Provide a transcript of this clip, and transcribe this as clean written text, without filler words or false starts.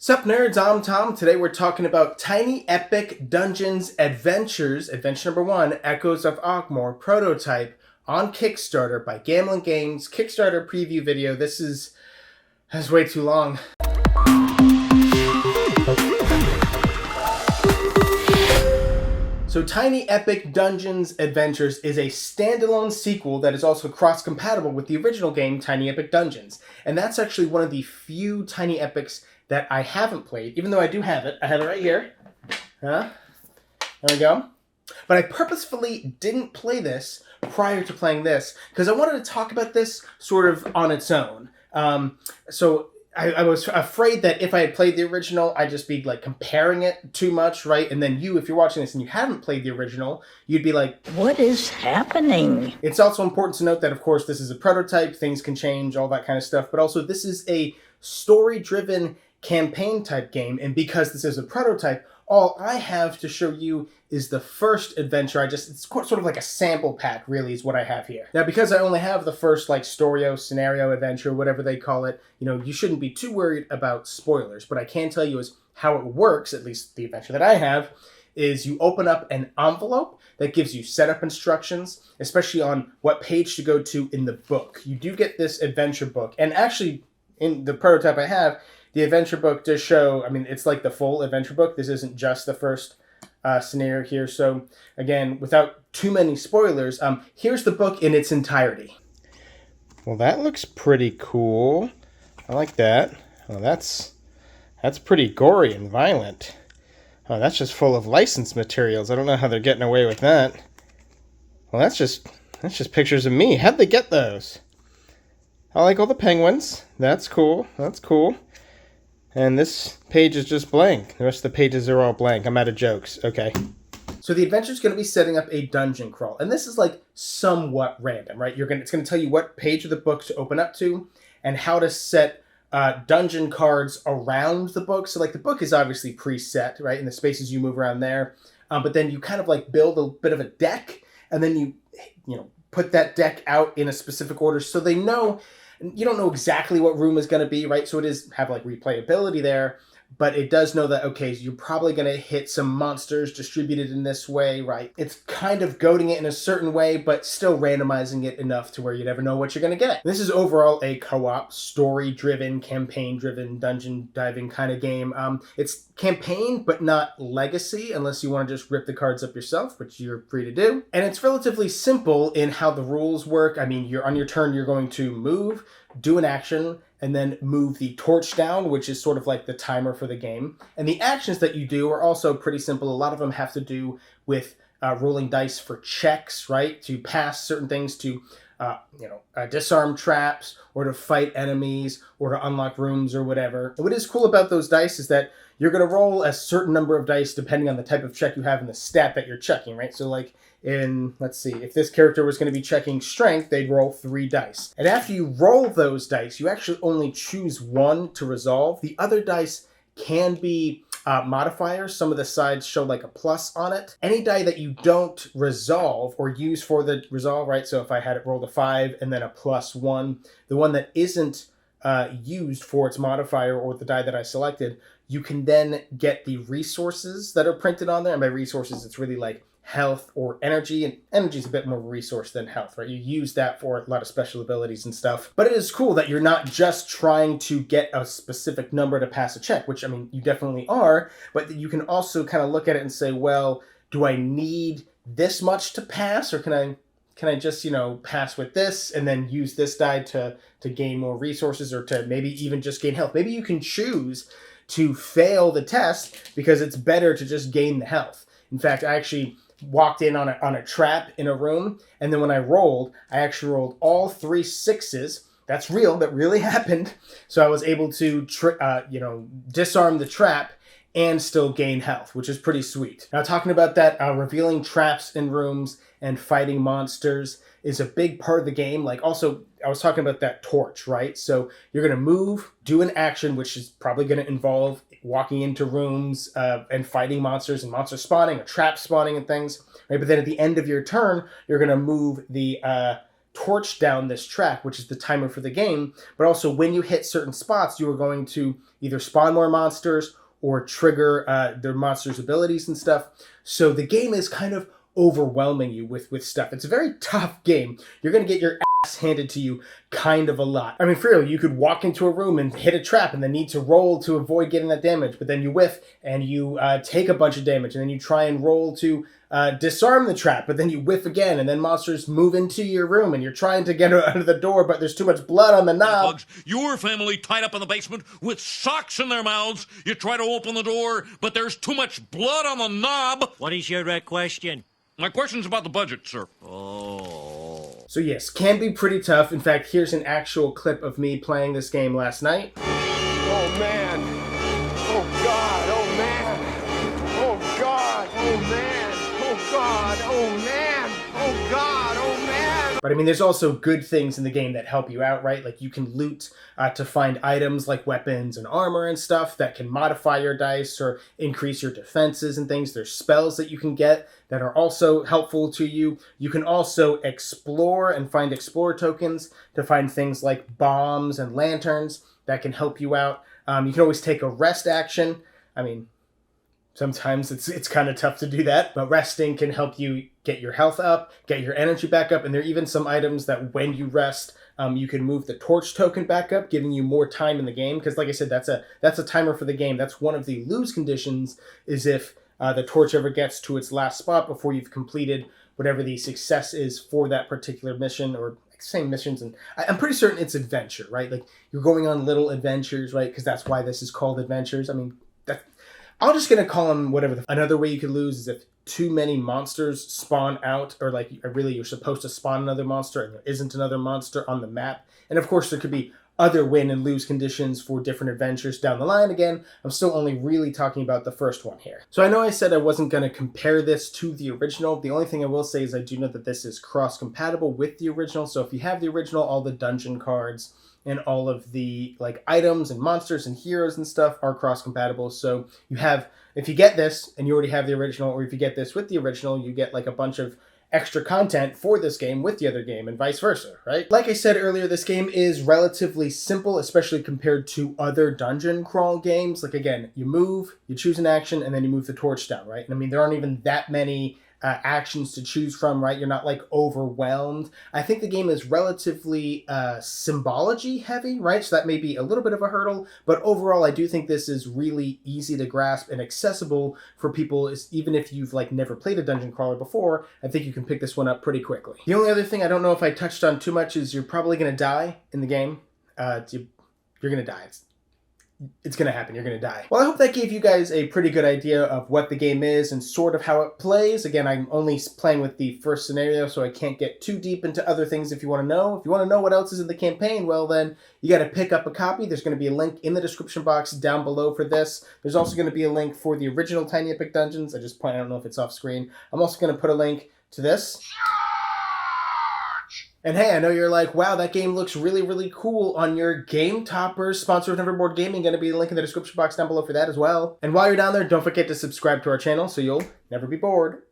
Sup nerds, I'm Tom. Today we're talking about Tiny Epic Dungeons Adventures, Adventure number 1, Echoes of Ogmore, prototype on Kickstarter by Gambling Games, Kickstarter preview video. That's way too long. So Tiny Epic Dungeons Adventures is a standalone sequel that is also cross-compatible with the original game, Tiny Epic Dungeons. And that's actually one of the few Tiny Epics that I haven't played, even though I do have it. I have it right here. There we go. But I purposefully didn't play this prior to playing this, because I wanted to talk about this sort of on its own. So I was afraid that if I had played the original, I'd just be like comparing it too much, right? And then you, if you're watching this and you haven't played the original, you'd be like, what is happening? It's also important to note that, of course, this is a prototype, things can change, all that kind of stuff, but also this is a story-driven campaign type game, and because this is a prototype, all I have to show you is the first adventure. It's sort of like a sample pack, really, is what I have here. Now, because I only have the first, like, scenario, adventure, whatever they call it, you shouldn't be too worried about spoilers. What I can tell you is how it works, at least the adventure that I have, is you open up an envelope that gives you setup instructions, especially on what page to go to in the book. You do get this adventure book, and actually, in the prototype I have, the adventure book does show, it's like the full adventure book. This isn't just the first scenario here. So, again, without too many spoilers, here's the book in its entirety. Well, that looks pretty cool. I like that. Oh, that's pretty gory and violent. Oh, that's just full of licensed materials. I don't know how they're getting away with that. Well, that's just pictures of me. How'd they get those? I like all the penguins. That's cool. That's cool. And this page is just blank. The rest of the pages are all blank. I'm out of jokes. Okay. So the adventure is going to be setting up a dungeon crawl. And this is like somewhat random, right? It's going to tell you what page of the book to open up to and how to set dungeon cards around the book. So like the book is obviously preset, right? And the spaces you move around there. But then you kind of like build a bit of a deck, and then you put that deck out in a specific order so they know. You don't know exactly what room is going to be, right? So it is have like replayability there, but it does know that, okay, so you're probably going to hit some monsters distributed in this way, right? It's kind of goading it in a certain way, but still randomizing it enough to where you never know what you're going to get. This is overall a co-op, story-driven, campaign-driven, dungeon diving kind of game. It's campaign, but not legacy, unless you want to just rip the cards up yourself, which you're free to do. And it's relatively simple in how the rules work. You're on your turn, you're going to move, do an action, and then move the torch down, which is sort of like the timer for the game. And the actions that you do are also pretty simple. A lot of them have to do with rolling dice for checks, right? To pass certain things, to disarm traps, or to fight enemies, or to unlock rooms or whatever. And what is cool about those dice is that you're going to roll a certain number of dice depending on the type of check you have and the stat that you're checking, right? So like let's see, if this character was going to be checking strength, they'd roll 3 dice. And after you roll those dice, you actually only choose one to resolve. The other dice can be modifiers. Some of the sides show like a plus on it. Any die that you don't resolve or use for the resolve, right? So if I had it rolled a 5 and then a +1, the one that isn't used for its modifier, or the die that I selected, you can then get the resources that are printed on there. And by resources, it's really like health or energy, and energy is a bit more of a resource than health, right? You use that for a lot of special abilities and stuff. But it is cool that you're not just trying to get a specific number to pass a check, which you definitely are, but you can also kind of look at it and say, well, do I need this much to pass, or can I just, pass with this and then use this die to gain more resources, or to maybe even just gain health? Maybe you can choose to fail the test because it's better to just gain the health. In fact, I actually walked in on a trap in a room, and then when I actually rolled all 3 6s. That's real. That really happened. So I was able to disarm the trap and still gain health, which is pretty sweet. Now, talking about that, revealing traps in rooms and fighting monsters is a big part of the game. Like, also, I was talking about that torch, right? So you're going to move, do an action, which is probably going to involve walking into rooms and fighting monsters, and monster spawning or trap spawning and things, right? But then at the end of your turn, you're going to move the torch down this track, which is the timer for the game, but also when you hit certain spots, you are going to either spawn more monsters or trigger their monsters' abilities and stuff. So the game is kind of overwhelming you with stuff. It's a very tough game. You're going to get your ass handed to you kind of a lot. I mean, for real, you could walk into a room and hit a trap and then need to roll to avoid getting that damage, but then you whiff and you take a bunch of damage, and then you try and roll to disarm the trap, but then you whiff again, and then monsters move into your room and you're trying to get out of the door, but there's too much blood on the knob. Bugs, your family tied up in the basement with socks in their mouths. You try to open the door, but there's too much blood on the knob. What is your question? My question's about the budget, sir. Oh. So yes, can be pretty tough. In fact, here's an actual clip of me playing this game last night. Oh man. Oh God. Oh man. Oh God. Oh man. Oh God. Oh man. Oh God. Oh man. But I mean, there's also good things in the game that help you out, right? Like you can loot to find items like weapons and armor and stuff that can modify your dice or increase your defenses and things. There's spells that you can get that are also helpful to you. You can also explore and find explorer tokens to find things like bombs and lanterns that can help you out. You can always take a rest action. I mean, sometimes it's kind of tough to do that, but resting can help you get your health up, get your energy back up, and there are even some items that when you rest, you can move the torch token back up, giving you more time in the game. Because like I said, that's a timer for the game. That's one of the lose conditions, is if the torch ever gets to its last spot before you've completed whatever the success is for that particular mission, or same missions. And I'm pretty certain it's adventure, right? Like you're going on little adventures, right? Because that's why this is called adventures. I mean, I'm just going to call them whatever. Another way you could lose is if too many monsters spawn out, or like really you're supposed to spawn another monster and there isn't another monster on the map. And of course there could be other win and lose conditions for different adventures down the line. Again, I'm still only really talking about the first one here. So I know I said I wasn't going to compare this to the original. The only thing I will say is I do know that this is cross-compatible with the original. So if you have the original, all the dungeon cards and all of the like items and monsters and heroes and stuff are cross-compatible. So you have, if you get this and you already have the original, or if you get this with the original, you get like a bunch of extra content for this game with the other game, and vice versa, right? Like I said earlier, this game is relatively simple, especially compared to other dungeon crawl games. Like again, you move, you choose an action, and then you move the torch down, right? And I mean, there aren't even that many actions to choose from, right? You're not like overwhelmed. I think the game is relatively symbology heavy, right? So that may be a little bit of a hurdle, but overall I do think this is really easy to grasp and accessible for people, even if you've like never played a dungeon crawler before. I think you can pick this one up pretty quickly. The only other thing I don't know if I touched on too much is you're probably going to die in the game. You're going to die. It's going to happen. You're going to die. Well, I hope that gave you guys a pretty good idea of what the game is and sort of how it plays. Again, I'm only playing with the first scenario, so I can't get too deep into other things if you want to know. If you want to know what else is in the campaign, well then, you got to pick up a copy. There's going to be a link in the description box down below for this. There's also going to be a link for the original Tiny Epic Dungeons. I don't know if it's off screen. I'm also going to put a link to this. And hey, I know you're like, wow, that game looks really, really cool on your Game Toppers, sponsor of Neverboard Gaming. Going to be a link in the description box down below for that as well. And while you're down there, don't forget to subscribe to our channel so you'll never be bored.